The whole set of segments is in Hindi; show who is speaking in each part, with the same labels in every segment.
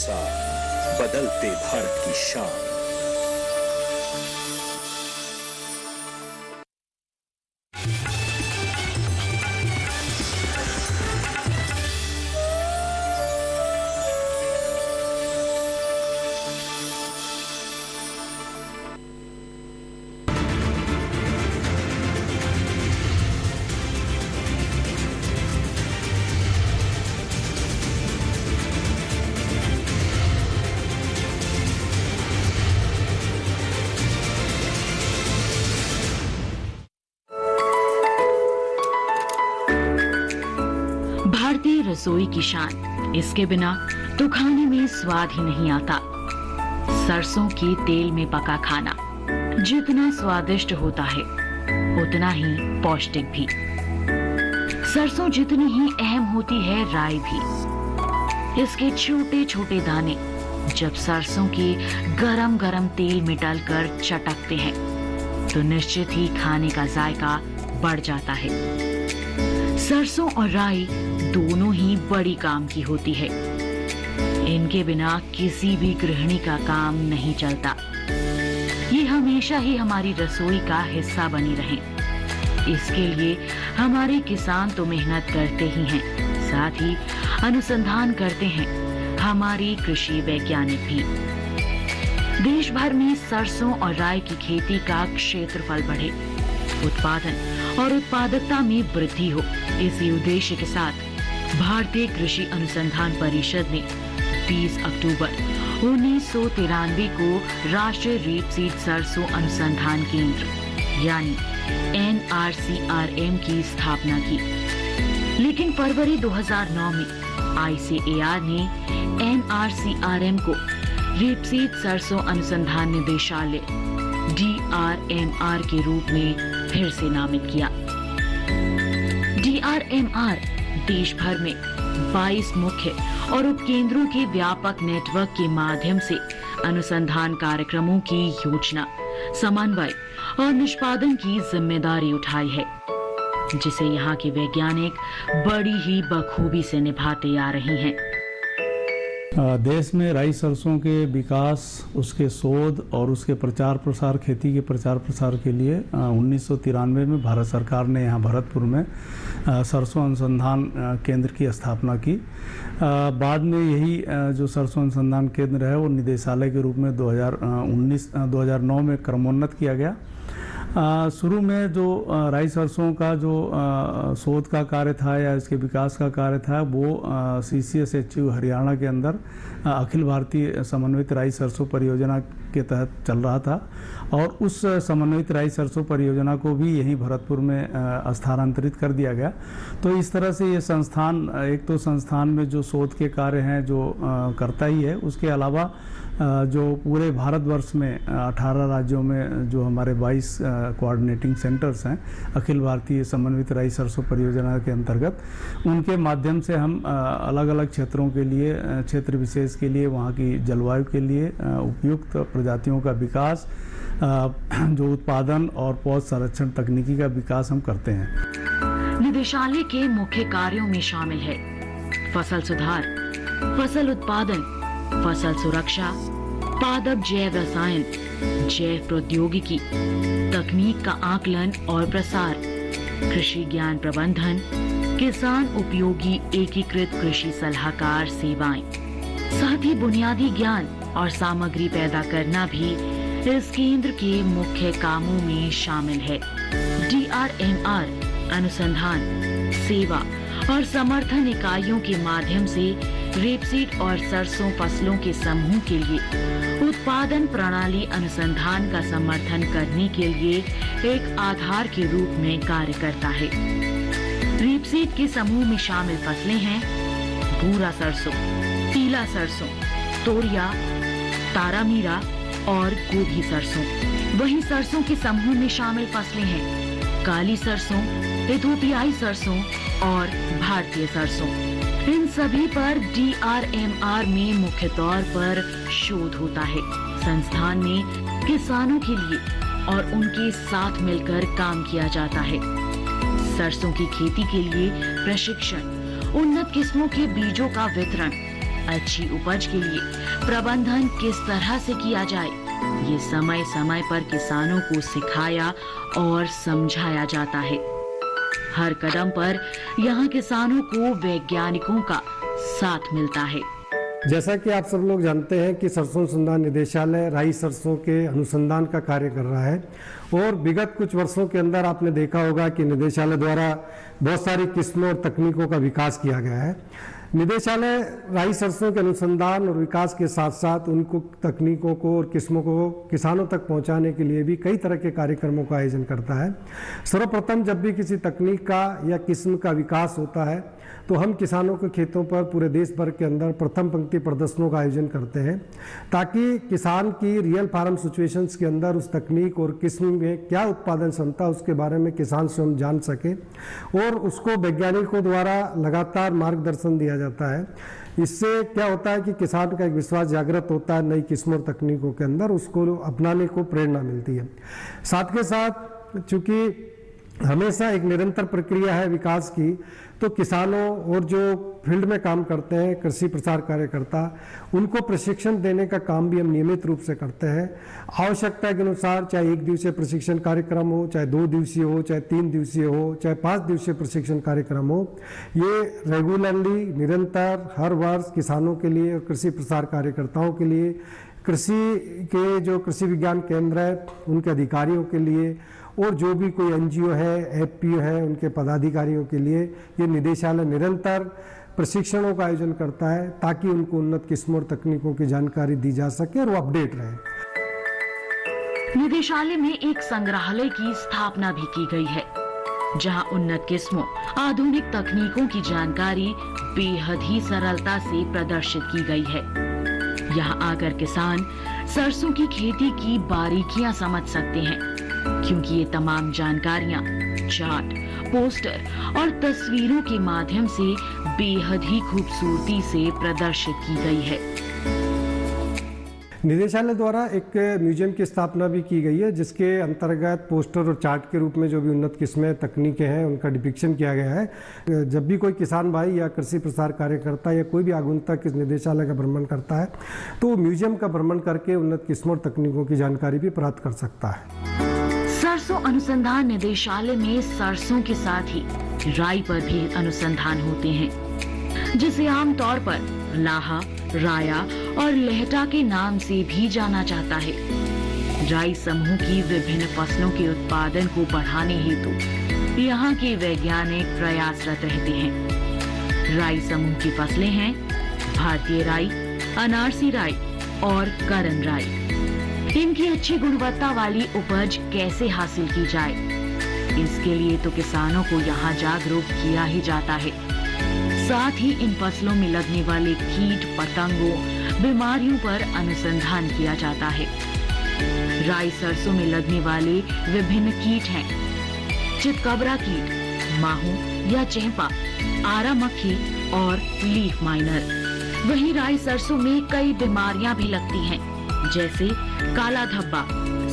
Speaker 1: भरोसा, बदलते भारत की शान।
Speaker 2: भारतीय रसोई की शान, इसके बिना तो खाने में स्वाद ही नहीं आता। सरसों के तेल में पका खाना जितना स्वादिष्ट होता है उतना ही पौष्टिक भी। सरसों जितनी ही अहम होती है राई भी। इसके छोटे छोटे दाने जब सरसों के गरम गरम तेल में डालकर चटकते हैं तो निश्चित ही खाने का जायका बढ़ जाता है। सरसों और राई दोनों ही बड़ी काम की होती है। इनके बिना किसी भी गृहिणी का काम नहीं चलता। ये हमेशा ही हमारी रसोई का हिस्सा बनी रहें। इसके लिए हमारे किसान तो मेहनत करते ही हैं, साथ ही अनुसंधान करते हैं हमारे कृषि वैज्ञानिक भी। देश भर में सरसों और राई की खेती का क्षेत्रफल बढ़े, उत्पादन और उत्पादकता में वृद्धि हो, इसी उद्देश्य के साथ भारतीय कृषि अनुसंधान परिषद ने 30 अक्टूबर 1993 को राष्ट्रीय रेपसीड सरसों अनुसंधान केंद्र यानी NRCRM की स्थापना की। लेकिन फरवरी 2009 में ICAR ने NRCRM को रेपसीड सरसों अनुसंधान निदेशालय DRMR के रूप में फिर से नामित किया। DRMR देश भर में 22 मुख्य और उपकेंद्रों के व्यापक नेटवर्क के माध्यम से अनुसंधान कार्यक्रमों की योजना, समन्वय और निष्पादन की जिम्मेदारी उठाई है, जिसे यहाँ के वैज्ञानिक बड़ी ही बखूबी से निभाते आ रहे हैं।
Speaker 3: देश में राई सरसों के विकास, उसके शोध और उसके प्रचार प्रसार, खेती के प्रचार प्रसार के लिए 1993 में भारत सरकार ने यहाँ भरतपुर में सरसों अनुसंधान केंद्र की स्थापना की। बाद में यही जो सरसों अनुसंधान केंद्र है वो निदेशालय के रूप में 2009 में क्रमोन्नत किया गया। शुरू में जो राई सरसों का जो शोध का कार्य था या इसके विकास का कार्य था वो CCSHU हरियाणा के अंदर अखिल भारतीय समन्वित राई सरसों परियोजना के तहत चल रहा था, और उस समन्वित राई सरसों परियोजना को भी यहीं भरतपुर में स्थानांतरित कर दिया गया। तो इस तरह से ये संस्थान, एक तो संस्थान में जो शोध के कार्य हैं जो करता ही है, उसके अलावा जो पूरे भारतवर्ष में 18 राज्यों में जो हमारे 22 कोऑर्डिनेटिंग सेंटर्स हैं अखिल भारतीय समन्वित राई सरसों परियोजना के अंतर्गत, उनके माध्यम से हम अलग अलग क्षेत्रों के लिए, क्षेत्र विशेष के लिए, वहाँ की जलवायु के लिए उपयुक्त प्रजातियों का विकास, जो उत्पादन और पौध संरक्षण तकनीकी का विकास हम करते हैं।
Speaker 2: निदेशालय के मुख्य कार्यों में शामिल है फसल सुधार, फसल उत्पादन, फसल सुरक्षा, पादप जैव रसायन, जैव प्रौद्योगिकी, तकनीक का आकलन और प्रसार, कृषि ज्ञान प्रबंधन, किसान उपयोगी एकीकृत कृषि सलाहकार सेवाएं, साथ ही बुनियादी ज्ञान और सामग्री पैदा करना भी इस केंद्र के मुख्य कामों में शामिल है। DRMR अनुसंधान, सेवा और समर्थन इकाइयों के माध्यम से रेपसीड और सरसों फसलों के समूह के लिए उत्पादन प्रणाली अनुसंधान का समर्थन करने के लिए एक आधार के रूप में कार्य करता है। रेपसीड के समूह में शामिल फसलें हैं भूरा सरसों, पीला सरसों, तोरिया, तारामीरा और गोभी सरसों। वहीं सरसों के समूह में शामिल फसलें हैं काली सरसों, इथोपियाई सरसों और भारतीय सरसों। इन सभी पर DRMR में मुख्य तौर पर शोध होता है। संस्थान में किसानों के लिए और उनके साथ मिलकर काम किया जाता है। सरसों की खेती के लिए प्रशिक्षण, उन्नत किस्मों के बीजों का वितरण, अच्छी उपज के लिए प्रबंधन किस तरह से किया जाए, ये समय समय पर किसानों को सिखाया और समझाया जाता है। हर कदम पर यहाँ किसानों को वैज्ञानिकों का साथ मिलता है।
Speaker 4: जैसा कि आप सब लोग जानते हैं कि सरसों अनुसंधान निदेशालय राई सरसों के अनुसंधान का कार्य कर रहा है और विगत कुछ वर्षों के अंदर आपने देखा होगा कि निदेशालय द्वारा बहुत सारी किस्मों और तकनीकों का विकास किया गया है। निदेशालय राई सरसों के अनुसंधान और विकास के साथ साथ उनको तकनीकों को और किस्मों को किसानों तक पहुंचाने के लिए भी कई तरह के कार्यक्रमों का आयोजन करता है। सर्वप्रथम जब भी किसी तकनीक का या किस्म का विकास होता है तो हम किसानों के खेतों पर पूरे देश भर के अंदर प्रथम पंक्ति प्रदर्शनों का आयोजन करते हैं ताकि किसान की रियल फार्म सिचुएशंस के अंदर उस तकनीक और किस्म में क्या उत्पादन क्षमता उसके बारे में किसान स्वयं जान सके और उसको वैज्ञानिकों द्वारा लगातार मार्गदर्शन दिया जाता है। इससे क्या होता है कि किसान का एक विश्वास जागृत होता है नई किस्मों और तकनीकों के अंदर, उसको अपनाने को प्रेरणा मिलती है। साथ के साथ चूंकि हमेशा एक निरंतर प्रक्रिया है विकास की, तो किसानों और जो फील्ड में काम करते हैं कृषि प्रसार कार्यकर्ता, उनको प्रशिक्षण देने का काम भी हम नियमित रूप से करते हैं। आवश्यकता के अनुसार चाहे 1 दिवसीय प्रशिक्षण कार्यक्रम हो, चाहे 2 दिवसीय हो, चाहे 3 दिवसीय हो, चाहे 5 दिवसीय प्रशिक्षण कार्यक्रम हो, ये रेगुलरली निरंतर हर वर्ष किसानों के लिए और कृषि प्रसार कार्यकर्ताओं के लिए, कृषि के जो कृषि विज्ञान केंद्र है उनके अधिकारियों के लिए और जो भी कोई एनजीओ है, एफपीओ है, उनके पदाधिकारियों के लिए ये निदेशालय निरंतर प्रशिक्षणों का आयोजन करता है ताकि उनको उन्नत किस्मों और तकनीकों की जानकारी दी जा सके और वो अपडेट रहे।
Speaker 2: निदेशालय में एक संग्रहालय की स्थापना भी की गई है जहां उन्नत किस्मों, आधुनिक तकनीकों की जानकारी बेहद ही सरलता से प्रदर्शित की गई है। यहाँ आकर किसान सरसों की खेती की बारीकियां समझ सकते हैं क्योंकि ये तमाम जानकारियां चार्ट, पोस्टर और तस्वीरों के माध्यम से बेहद ही खूबसूरती से प्रदर्शित की गई है।
Speaker 4: निदेशालय द्वारा एक म्यूजियम की स्थापना भी की गई है जिसके अंतर्गत पोस्टर और चार्ट के रूप में जो भी उन्नत किस्में तकनीकें हैं उनका डिपिक्शन किया गया है। जब भी कोई किसान भाई या कृषि प्रसार कार्यकर्ता या कोई भी आगंतुक इस निदेशालय का भ्रमण करता है तो म्यूजियम का भ्रमण करके उन्नत किस्मों और तकनीकों की जानकारी भी प्राप्त कर सकता है।
Speaker 2: सरसों अनुसंधान निदेशालय में सरसों के साथ ही राई पर भी अनुसंधान होते हैं जिसे आमतौर पर लाहा, राया और लहटा के नाम से भी जाना जाता है। राई समूह की विभिन्न फसलों के उत्पादन को बढ़ाने हेतु यहाँ के वैज्ञानिक प्रयासरत रहते हैं। राई समूह की फसलें हैं भारतीय राई, अनारसी राई और करन राई। इनकी अच्छी गुणवत्ता वाली उपज कैसे हासिल की जाए, इसके लिए तो किसानों को यहाँ जागरूक किया ही जाता है। साथ ही इन फसलों में लगने वाले कीट पतंगों, बीमारियों पर अनुसंधान किया जाता है। राई सरसों में लगने वाले विभिन्न कीट हैं चितकबरा कीट, माहू या चेपा, आरा मक्खी और लीफ माइनर। वहीं राई सरसों में कई बीमारियां भी लगती हैं जैसे काला धब्बा,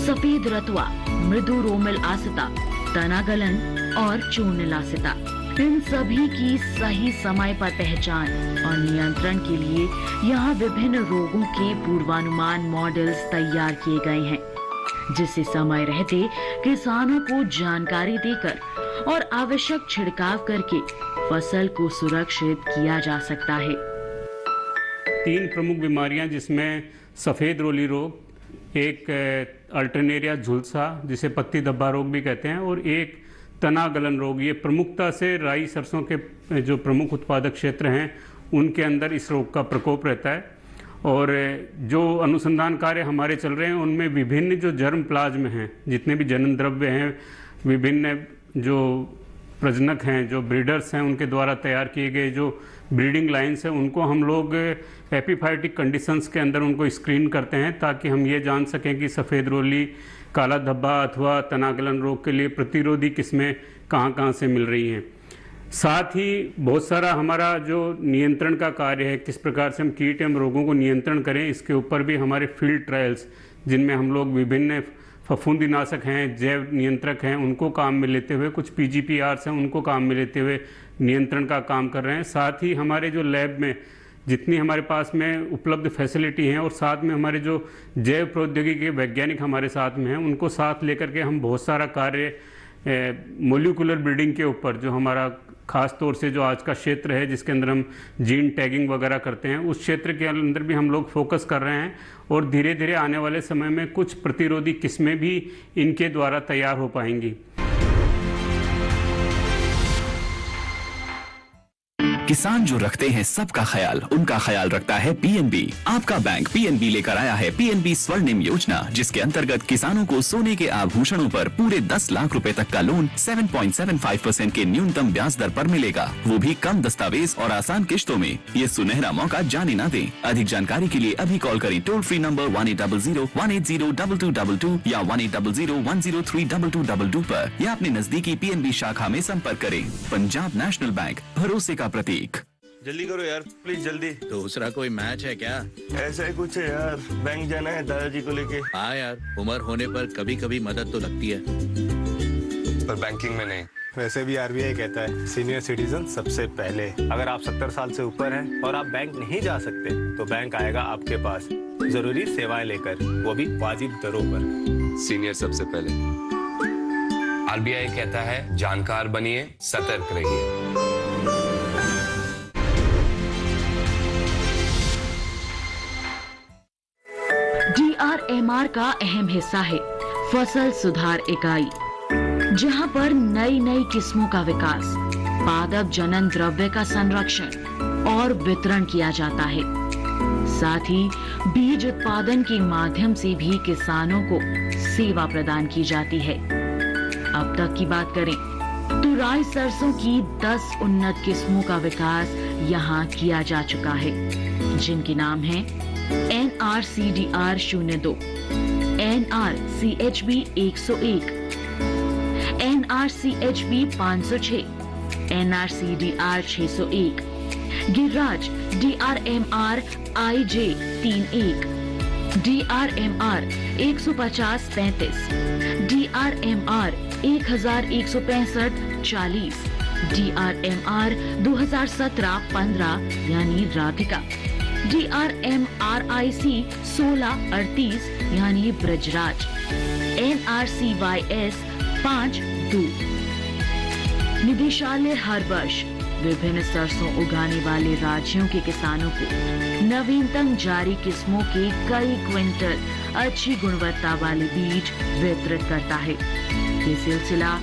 Speaker 2: सफेद रतुआ, मृदु रोमिल आसिता, तना गलन और चूर्ण लासिता। इन सभी की सही समय पर पहचान और नियंत्रण के लिए यहाँ विभिन्न रोगों के पूर्वानुमान मॉडल्स तैयार किए गए हैं जिससे समय रहते किसानों को जानकारी देकर और आवश्यक छिड़काव करके फसल को सुरक्षित किया जा सकता है।
Speaker 5: 3 प्रमुख बीमारियां जिसमें सफ़ेद रोली रोग, एक अल्टरनेरिया झुलसा जिसे पत्ती धब्बा रोग भी कहते हैं और एक तना गलन रोग, ये प्रमुखता से राई सरसों के जो प्रमुख उत्पादक क्षेत्र हैं उनके अंदर इस रोग का प्रकोप रहता है। और जो अनुसंधान कार्य हमारे चल रहे हैं उनमें विभिन्न जो जर्म प्लाज्म हैं, जितने भी जनन द्रव्य हैं, विभिन्न जो प्रजनक हैं, जो ब्रीडर्स हैं, उनके द्वारा तैयार किए गए जो ब्रीडिंग लाइन्स हैं उनको हम लोग एपिफाइटिक कंडीशंस के अंदर उनको स्क्रीन करते हैं ताकि हम ये जान सकें कि सफ़ेद रोली, काला धब्बा अथवा तनागलन रोग के लिए प्रतिरोधी किस्में कहाँ से मिल रही हैं। साथ ही बहुत सारा हमारा जो नियंत्रण का कार्य है, किस प्रकार से हम कीट एवं रोगों को नियंत्रण करें, इसके ऊपर भी हमारे फील्ड ट्रायल्स जिनमें हम लोग विभिन्न फफूंदीनाशक हैं, जैव नियंत्रक हैं, उनको काम में लेते हुए, कुछ PGPRs हैं उनको काम में लेते हुए नियंत्रण का काम कर रहे हैं। साथ ही हमारे जो लैब में जितनी हमारे पास में उपलब्ध फैसिलिटी हैं और साथ में हमारे जो जैव प्रौद्योगिकी के वैज्ञानिक हमारे साथ में हैं, उनको साथ लेकर के हम बहुत सारा कार्य मोलिकुलर ब्रीडिंग के ऊपर, जो हमारा खास तौर से जो आज का क्षेत्र है जिसके अंदर हम जीन टैगिंग वगैरह करते हैं, उस क्षेत्र के अंदर भी हम लोग फोकस कर रहे हैं और धीरे धीरे आने वाले समय में कुछ प्रतिरोधी किस्में भी इनके द्वारा तैयार हो पाएंगी।
Speaker 6: किसान जो रखते हैं सबका ख्याल, उनका ख्याल रखता है पीएनबी। आपका बैंक पीएनबी लेकर आया है पीएनबी स्वर्णिम योजना, जिसके अंतर्गत किसानों को सोने के आभूषणों पर पूरे 10 लाख रुपए तक का लोन 7.75% के न्यूनतम ब्याज दर पर मिलेगा, वो भी कम दस्तावेज और आसान किश्तों में। ये सुनहरा मौका जाने ना दें। अधिक जानकारी के लिए अभी कॉल करें टोल फ्री नंबर 1800-180-2222 या 1800-103-2222 पर, या अपने नजदीकी पीएनबी शाखा में संपर्क करें। पंजाब नेशनल बैंक, भरोसे का प्रतीक।
Speaker 7: जल्दी करो यार, प्लीज जल्दी।
Speaker 8: दूसरा कोई मैच है क्या?
Speaker 7: ऐसा ही कुछ है यार, बैंक जाना है दादाजी को लेके।
Speaker 8: हाँ यार, उम्र होने पर कभी कभी मदद तो लगती है,
Speaker 7: पर बैंकिंग में नहीं।
Speaker 9: वैसे भी आरबीआई कहता है सीनियर सिटीजन सबसे पहले। अगर आप 70 साल से ऊपर हैं और आप बैंक नहीं जा सकते तो बैंक आएगा आपके पास जरूरी सेवाएं लेकर, वो भी वाजिब दरों पर।
Speaker 10: सीनियर सबसे पहले। आरबीआई कहता है जानकार बनिए, सतर्क रहिए।
Speaker 2: DRMR का अहम हिस्सा है फसल सुधार इकाई, जहां पर नई नई किस्मों का विकास, पादप जनन द्रव्य का संरक्षण और वितरण किया जाता है। साथ ही बीज उत्पादन के माध्यम से भी किसानों को सेवा प्रदान की जाती है। अब तक की बात करें तो राई सरसों की 10 उन्नत किस्मों का विकास यहाँ किया जा चुका है, जिनके नाम हैं NRCDR 02, NRCHB 101, NRCHB 506, NRCDR 601, Giriraj DRMR IJ 31, DRMR 150-35, DRMR 1165-40, DRMR 2017-15 यानी राधिका, DRMRIC 1638 यानी ब्रजराज, NRCYS 5-2। निदेशालय हर वर्ष विभिन्न सरसों उगाने वाले राज्यों के किसानों को नवीनतम जारी किस्मों के कई क्विंटल अच्छी गुणवत्ता वाले बीज वितरित करता है। ये सिलसिला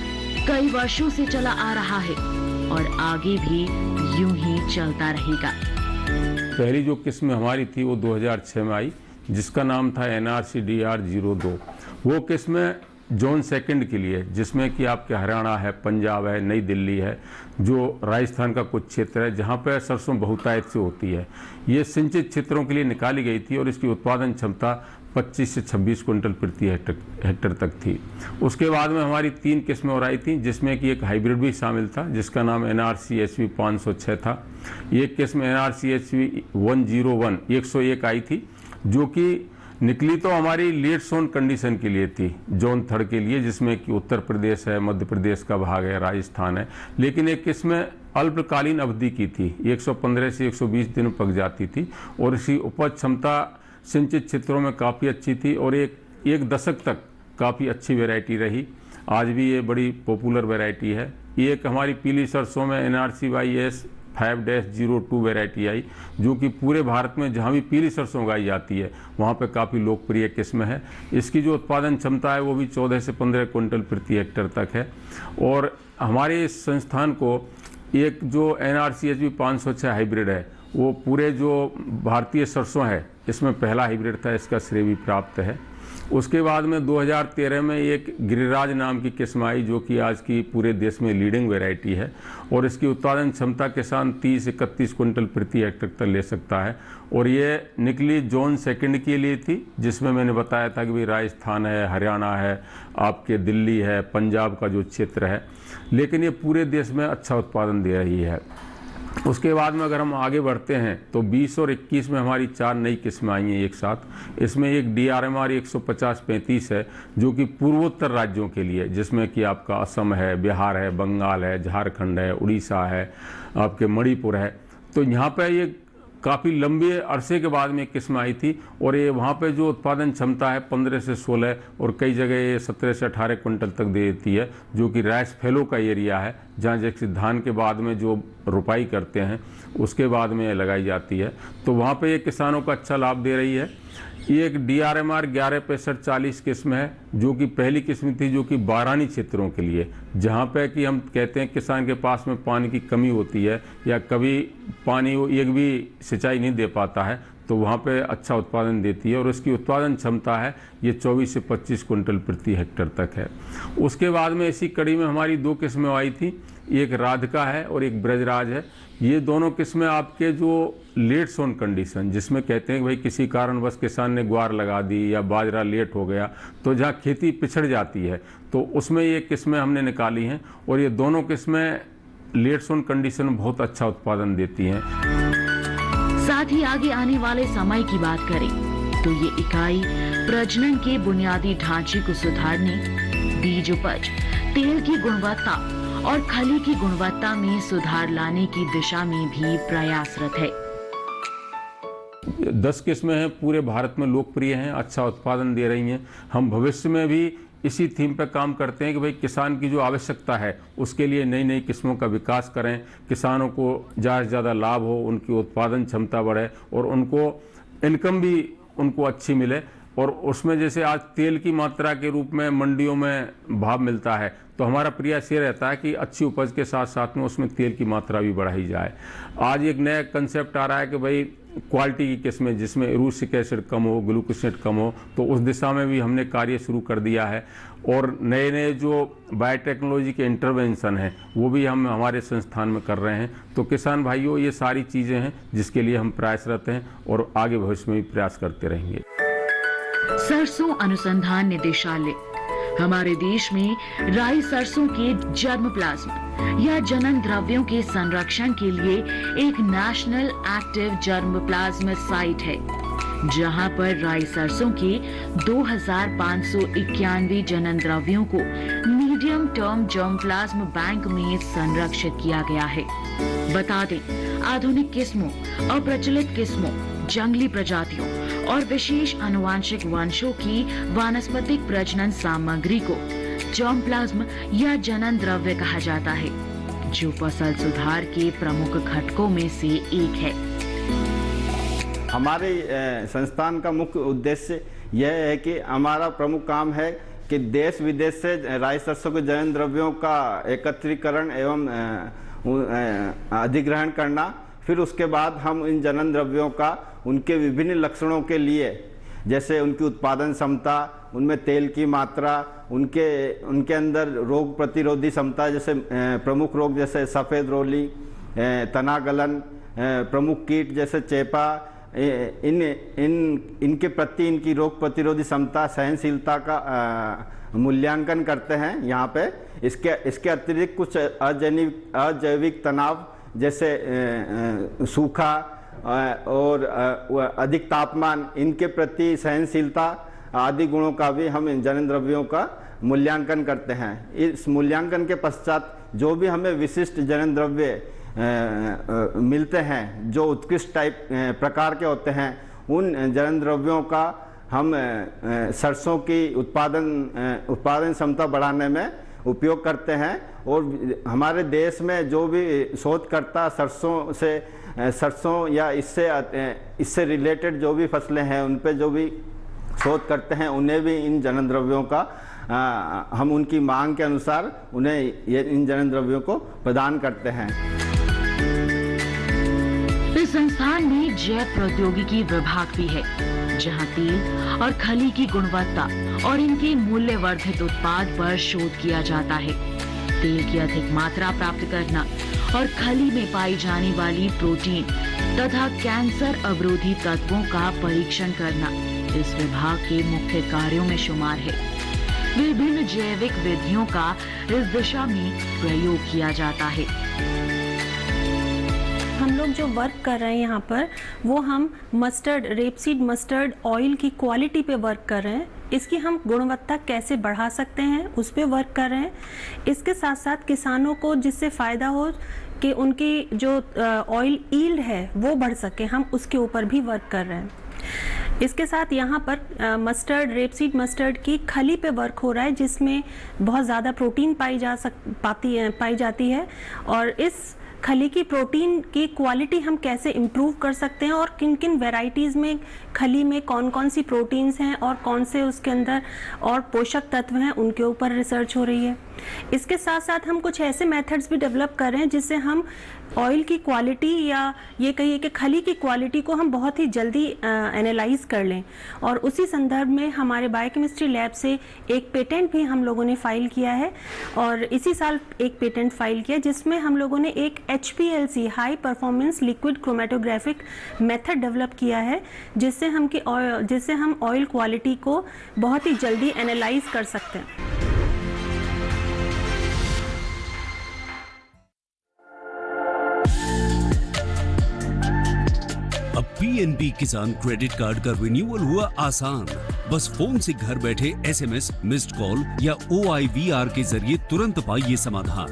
Speaker 2: कई वर्षों से चला आ रहा है और आगे भी यूं ही चलता रहेगा।
Speaker 11: पहली जो किस्म हमारी थी वो 2006 में आई, जिसका नाम था NRCDR 02। वो किस्म जोन सेकंड के लिए, जिसमें कि आपके हरियाणा है, पंजाब है, नई दिल्ली है, जो राजस्थान का कुछ क्षेत्र है जहाँ पर सरसों बहुतायत से होती है। ये सिंचित क्षेत्रों के लिए निकाली गई थी और इसकी उत्पादन क्षमता 25 से 26 क्विंटल प्रति हेक्टर तक थी। उसके बाद में हमारी 3 किस्में और आई थी, जिसमें कि एक हाइब्रिड भी शामिल था जिसका नाम NRCHB 506 था। एक किस्म NRCHB 101 101 आई थी, जो कि निकली तो हमारी लेट सोन कंडीशन के लिए थी, जोन थर्ड के लिए, जिसमें कि उत्तर प्रदेश है, मध्य प्रदेश का भाग है, राजस्थान है। लेकिन एक किस्म अल्पकालीन अवधि की थी, 115 से 120 दिन पक जाती थी और इसकी उपज क्षमता सिंचित क्षेत्रों में काफ़ी अच्छी थी और एक दशक तक काफ़ी अच्छी वैरायटी रही। आज भी ये बड़ी पॉपुलर वैरायटी है। एक हमारी पीली सरसों में NRCYS 5-02 वैरायटी आई, जो कि पूरे भारत में जहाँ भी पीली सरसों उगाई जाती है वहाँ पे काफ़ी लोकप्रिय किस्म है। इसकी जो उत्पादन क्षमता है वो भी 14 से 15 क्विंटल प्रति हेक्टर तक है। और हमारे इस संस्थान को एक जो NRCHB 506 हाइब्रिड है, वो पूरे जो भारतीय सरसों है इसमें पहला हाइब्रिड था, इसका श्रेय भी प्राप्त है। उसके बाद में 2013 में एक गिरिराज नाम की किस्म आई, जो कि आज की पूरे देश में लीडिंग वैरायटी है और इसकी उत्पादन क्षमता किसान 30 से 31 क्विंटल प्रति हेक्टर तक ले सकता है। और ये निकली जोन सेकंड के लिए थी, जिसमें मैंने बताया था कि भाई राजस्थान है, हरियाणा है, आपके दिल्ली है, पंजाब का जो क्षेत्र है, लेकिन ये पूरे देश में अच्छा उत्पादन दे रही है। उसके बाद में अगर हम आगे बढ़ते हैं तो 20 और 21 में हमारी 4 नई किस्में आई हैं एक साथ। इसमें एक DRMR 150-35 है, जो कि पूर्वोत्तर राज्यों के लिए, जिसमें कि आपका असम है, बिहार है, बंगाल है, झारखंड है, उड़ीसा है, आपके मणिपुर है। तो यहाँ पे ये काफ़ी लंबे अरसे के बाद में किस्म आई थी और ये वहाँ पे जो उत्पादन क्षमता है 15 से 16 और कई जगह ये 17 से 18 क्विंटल तक दे देती है, जो कि राइस फैलो का एरिया है, जहाँ जैसे धान के बाद में जो रुपाई करते हैं उसके बाद में लगाई जाती है। तो वहाँ पे ये किसानों को अच्छा लाभ दे रही है। ये एक DRMR 116540 किस्म है, जो कि पहली किस्म थी जो कि बारानी क्षेत्रों के लिए, जहाँ पे कि हम कहते हैं किसान के पास में पानी की कमी होती है या कभी पानी वो एक भी सिंचाई नहीं दे पाता है, तो वहाँ पे अच्छा उत्पादन देती है और उसकी उत्पादन क्षमता है ये 24 से 25 कुंटल प्रति हेक्टेयर तक है। उसके बाद में इसी कड़ी में हमारी 2 किस्में आई थी, एक राधिका है और एक ब्रजराज है। ये दोनों किस्में आपके जो लेट सोन कंडीशन, जिसमें कहते हैं कि भाई किसी कारणवश किसान ने ग्वार लगा दी या बाजरा लेट हो गया, तो जहाँ खेती पिछड़ जाती है तो उसमें ये किस्में हमने निकाली हैं और ये दोनों किस्में लेट सोन कंडीशन में बहुत अच्छा उत्पादन देती हैं।
Speaker 2: साथ ही आगे आने वाले समय की बात करें तो ये इकाई प्रजनन के बुनियादी ढांचे को सुधारने, बीज उपज, तेल की गुणवत्ता और खली की गुणवत्ता में सुधार लाने की दिशा में भी प्रयासरत है।
Speaker 11: 10 किस्में हैं, पूरे भारत में लोकप्रिय हैं, अच्छा उत्पादन दे रही हैं। हम भविष्य में भी इसी थीम पर काम करते हैं कि भाई किसान की जो आवश्यकता है उसके लिए नई नई किस्मों का विकास करें, किसानों को ज़्यादा से ज़्यादा लाभ हो, उनकी उत्पादन क्षमता बढ़े और उनको इनकम भी उनको अच्छी मिले। और उसमें जैसे आज तेल की मात्रा के रूप में मंडियों में भाव मिलता है, तो हमारा प्रयास ये रहता है कि अच्छी उपज के साथ साथ में उसमें तेल की मात्रा भी बढ़ाई जाए। आज एक नया कंसेप्ट आ रहा है कि भाई क्वालिटी की किस्में जिसमें रूसिक एसिड कम हो, ग्लूकोसेट कम हो, तो उस दिशा में भी हमने कार्य शुरू कर दिया है। और नए नए जो बायोटेक्नोलॉजी के इंटरवेंशन हैं वो भी हम हमारे संस्थान में कर रहे हैं। तो किसान भाइयों, ये सारी चीज़ें हैं जिसके लिए हम प्रयासरत हैं और आगे भविष्य में भी प्रयास करते रहेंगे।
Speaker 2: सरसों अनुसंधान निदेशालय हमारे देश में राई सरसों के जर्म प्लाज्म या जनन द्रव्यों के संरक्षण के लिए एक national active germ plasm site है, जहां पर राई सरसों के 2591 जनन द्रव्यों को medium term germ plasm bank में संरक्षित किया गया है। बता दें, आधुनिक किस्मों, अप्रचलित किस्मों, जंगली प्रजातियों और विशेष आनुवांशिक वंशों की वानस्पतिक प्रजनन सामग्री को जर्म प्लाज्म या जनन द्रव्य कहा जाता है, जो फसल सुधार के प्रमुख घटकों में से एक है।
Speaker 12: हमारे संस्थान का मुख्य उद्देश्य यह है कि हमारा प्रमुख काम है कि देश विदेश से राई सरसों के जनन द्रव्यों का एकत्रीकरण एवं अधिग्रहण करना। फिर उसके बाद हम इन जनन द्रव्यों का उनके विभिन्न लक्षणों के लिए, जैसे उनकी उत्पादन क्षमता, उनमें तेल की मात्रा, उनके अंदर रोग प्रतिरोधी क्षमता, जैसे प्रमुख रोग जैसे सफ़ेद रोली, तना गलन, प्रमुख कीट जैसे चेपा, इनके प्रति इनकी रोग प्रतिरोधी क्षमता, सहनशीलता का मूल्यांकन करते हैं यहाँ पे। इसके अतिरिक्त कुछ अजैविक तनाव जैसे सूखा और अधिक तापमान, इनके प्रति सहनशीलता आदि गुणों का भी हम इन जनन द्रव्यों का मूल्यांकन करते हैं। इस मूल्यांकन के पश्चात जो भी हमें विशिष्ट जनन द्रव्य मिलते हैं, जो उत्कृष्ट टाइप प्रकार के होते हैं, उन जनन द्रव्यों का हम सरसों की उत्पादन क्षमता बढ़ाने में उपयोग करते हैं। और हमारे देश में जो भी शोधकर्ता सरसों या इससे रिलेटेड जो भी फसलें हैं उन पे जो भी शोध करते हैं, उन्हें भी इन जनन द्रव्यों का हम उनकी मांग के अनुसार उन्हें इन जनन द्रव्यों को प्रदान करते हैं।
Speaker 2: इस संस्थान में जैव प्रौद्योगिकी विभाग भी है, जहां तेल और खली की गुणवत्ता और इनके मूल्यवर्धित उत्पाद पर शोध किया जाता है। तेल की अधिक मात्रा प्राप्त करना और खली में पाई जाने वाली प्रोटीन तथा कैंसर अवरोधी तत्वों का परीक्षण करना इस विभाग के मुख्य कार्यों में शुमार है। विभिन्न जैविक विधियों का इस दिशा में प्रयोग किया जाता है।
Speaker 13: हम लोग जो वर्क कर रहे हैं यहाँ पर, वो हम मस्टर्ड, रेपसीड मस्टर्ड ऑयल की क्वालिटी पे वर्क कर रहे हैं। इसकी हम गुणवत्ता कैसे बढ़ा सकते हैं उस पर वर्क कर रहे हैं। इसके साथ साथ किसानों को जिससे फ़ायदा हो कि उनकी जो ऑयल यील्ड है वो बढ़ सके, हम उसके ऊपर भी वर्क कर रहे हैं। इसके साथ यहाँ पर मस्टर्ड, रेपसीड मस्टर्ड की खली पे वर्क हो रहा है, जिसमें बहुत ज़्यादा प्रोटीन पाई जाती है और इस खली की प्रोटीन की क्वालिटी हम कैसे इम्प्रूव कर सकते हैं और किन किन वेराइटीज़ में खली में कौन कौन सी प्रोटीन्स हैं और कौन से उसके अंदर और पोषक तत्व हैं, उनके ऊपर रिसर्च हो रही है। इसके साथ साथ हम कुछ ऐसे मेथड्स भी डेवलप कर रहे हैं जिससे हम ऑयल की क्वालिटी या ये कहिए कि खली की क्वालिटी को हम बहुत ही जल्दी एनालाइज कर लें। और उसी संदर्भ में हमारे बायोकेमिस्ट्री लैब से एक पेटेंट भी हम लोगों ने फाइल किया है और इसी साल एक पेटेंट फाइल किया जिसमें हम लोगों ने एक HPLC high performance liquid chromatographic method develop किया है, जिससे हम ऑयल क्वालिटी को बहुत ही जल्दी एनालाइज कर सकते हैं।
Speaker 14: अब PNB किसान क्रेडिट कार्ड का रिन्यूअल हुआ आसान। बस फोन से घर बैठे SMS, मिस्ड कॉल या OIVR के जरिए तुरंत पाइए समाधान,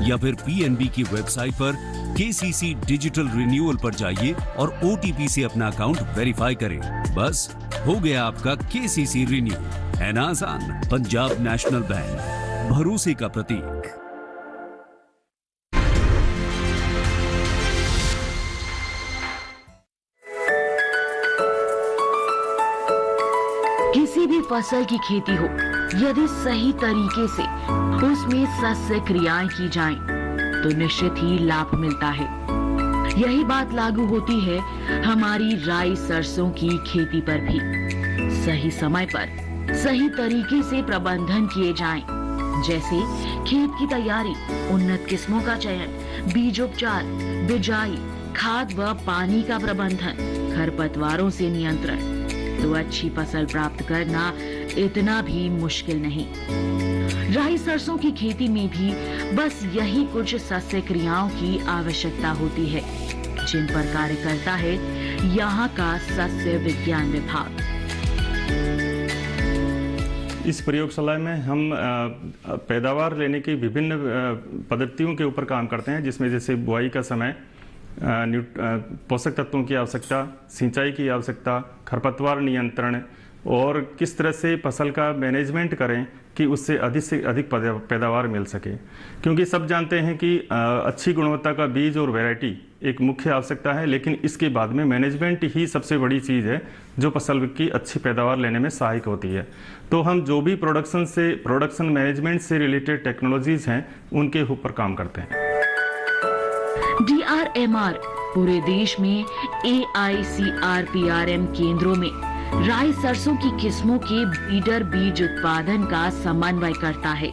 Speaker 14: या फिर PNB की वेबसाइट पर KCC डिजिटल रिन्यूअल पर जाइए और OTP से अपना अकाउंट वेरीफाई करें। बस हो गया आपका KCC रिन्यू। है ना आसान? पंजाब नेशनल बैंक, भरोसे का प्रतीक।
Speaker 2: किसी भी फसल की खेती हो, यदि सही तरीके से उसमें सस्य क्रियाएं की जाएं, तो निश्चित ही लाभ मिलता है। यही बात लागू होती है हमारी राई सरसों की खेती पर भी। सही समय पर सही तरीके से प्रबंधन किए जाएं, जैसे खेत की तैयारी, उन्नत किस्मों का चयन, बीजोपचार, बिजाई, खाद व पानी का प्रबंधन, खरपतवारों से नियंत्रण, तो अच्छी फसल प्राप्त करना इतना भी मुश्किल नहीं। राई सरसों की खेती में भी बस यही कुछ सस्य क्रियाओं की आवश्यकता होती है, जिन पर कार्य करता है यहाँ का सस्य विज्ञान विभाग।
Speaker 15: इस प्रयोगशाला में हम पैदावार लेने की विभिन्न पद्धतियों के ऊपर काम करते हैं, जिसमें जैसे बुआई का समय, पोषक तत्वों की आवश्यकता, सिंचाई की आवश्यकता, खरपतवार नियंत्रण और किस तरह से फसल का मैनेजमेंट करें कि उससे अधिक पैदावार मिल सके। क्योंकि सब जानते हैं कि अच्छी गुणवत्ता का बीज और वैरायटी एक मुख्य आवश्यकता है, लेकिन इसके बाद में मैनेजमेंट ही सबसे बड़ी चीज़ है जो फसल की अच्छी पैदावार लेने में सहायक होती है। तो हम जो भी प्रोडक्शन मैनेजमेंट से रिलेटेड टेक्नोलॉजीज हैं उनके ऊपर काम करते हैं।
Speaker 2: DRMR पूरे देश में AICRPRM केंद्रों में राई सरसों की किस्मों के ब्रीडर बीज उत्पादन का समन्वय करता है।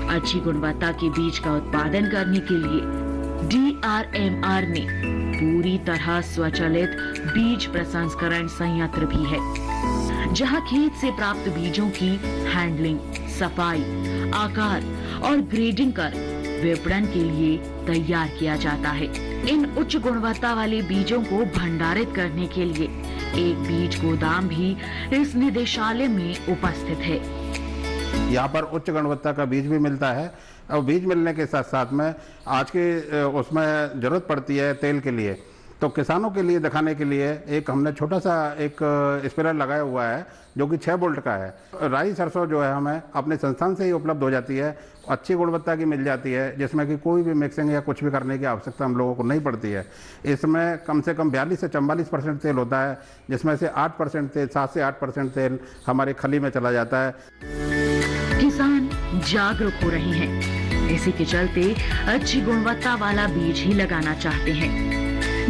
Speaker 2: अच्छी गुणवत्ता के बीज का उत्पादन करने के लिए DRMR में पूरी तरह स्वचालित बीज प्रसंस्करण संयंत्र भी है, जहां खेत से प्राप्त बीजों की हैंडलिंग, सफाई, आकार और ग्रेडिंग कर विपणन के लिए तैयार किया जाता है। इन उच्च गुणवत्ता वाले बीजों को भंडारित करने के लिए एक बीज गोदाम भी इस निदेशालय में उपस्थित है।
Speaker 16: यहाँ पर उच्च गुणवत्ता का बीज भी मिलता है और बीज मिलने के साथ साथ में आज के उसमें जरूरत पड़ती है तेल के लिए, तो किसानों के लिए दिखाने के लिए एक हमने छोटा सा एक स्प्रेयर लगाया हुआ है जो कि 6 वोल्ट का है। राई सरसों जो है हमें अपने संस्थान से ही उपलब्ध हो जाती है, अच्छी गुणवत्ता की मिल जाती है, जिसमें कि कोई भी मिक्सिंग या कुछ भी करने की आवश्यकता हम लोगों को नहीं पड़ती है। इसमें कम से कम 42 से 44% तेल होता है, जिसमें से 8% तेल, 7 से 8% तेल हमारी खली में चला जाता है।
Speaker 2: किसान जागरूक हो रहे हैं, इसी के चलते अच्छी गुणवत्ता वाला बीज ही लगाना चाहते हैं,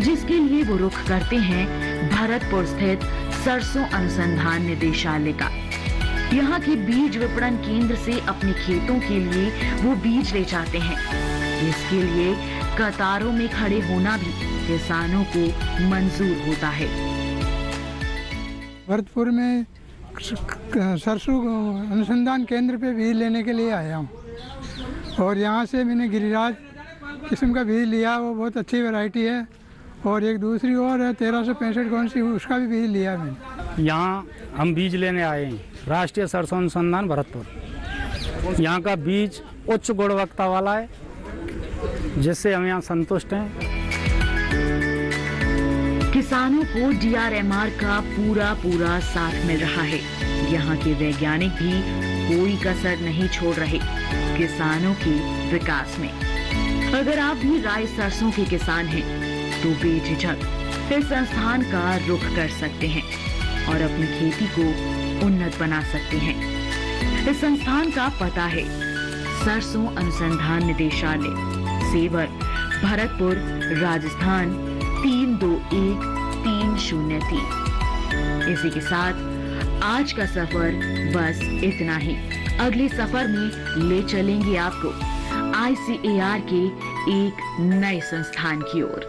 Speaker 2: जिसके लिए वो रुख करते हैं भरतपुर स्थित सरसों अनुसंधान निदेशालय का। यहाँ के बीज विपणन केंद्र से अपने खेतों के लिए वो बीज ले जाते हैं, जिसके लिए कतारों में खड़े होना भी किसानों को मंजूर होता है।
Speaker 17: भरतपुर में सरसों अनुसंधान केंद्र पे बीज लेने के लिए आया हूँ और यहाँ से मैंने गिरिराज किस्म का बीज लिया, वो बहुत अच्छी वैरायटी है। और एक दूसरी और है 1365 कौन सी, उसका भी बीज लिया मैंने।
Speaker 18: यहाँ हम बीज लेने आए हैं, राष्ट्रीय सरसों अनुसंधान भरतपुर। यहाँ का बीज उच्च गुणवत्ता वाला है, जिससे हम यहाँ संतुष्ट हैं।
Speaker 2: किसानों को DRMR का पूरा साथ मिल रहा है। यहाँ के वैज्ञानिक भी कोई कसर नहीं छोड़ रहे किसानों के विकास में। अगर आप भी राई सरसों के किसान हैं, तो बेझिझक इस संस्थान का रुख कर सकते हैं और अपनी खेती को उन्नत बना सकते हैं। इस संस्थान का पता है सरसों अनुसंधान निदेशालय, सेवर, भरतपुर, राजस्थान 321303। इसी के साथ आज का सफर बस इतना ही। अगले सफर में ले चलेंगे आपको ICAR के एक नए संस्थान की ओर।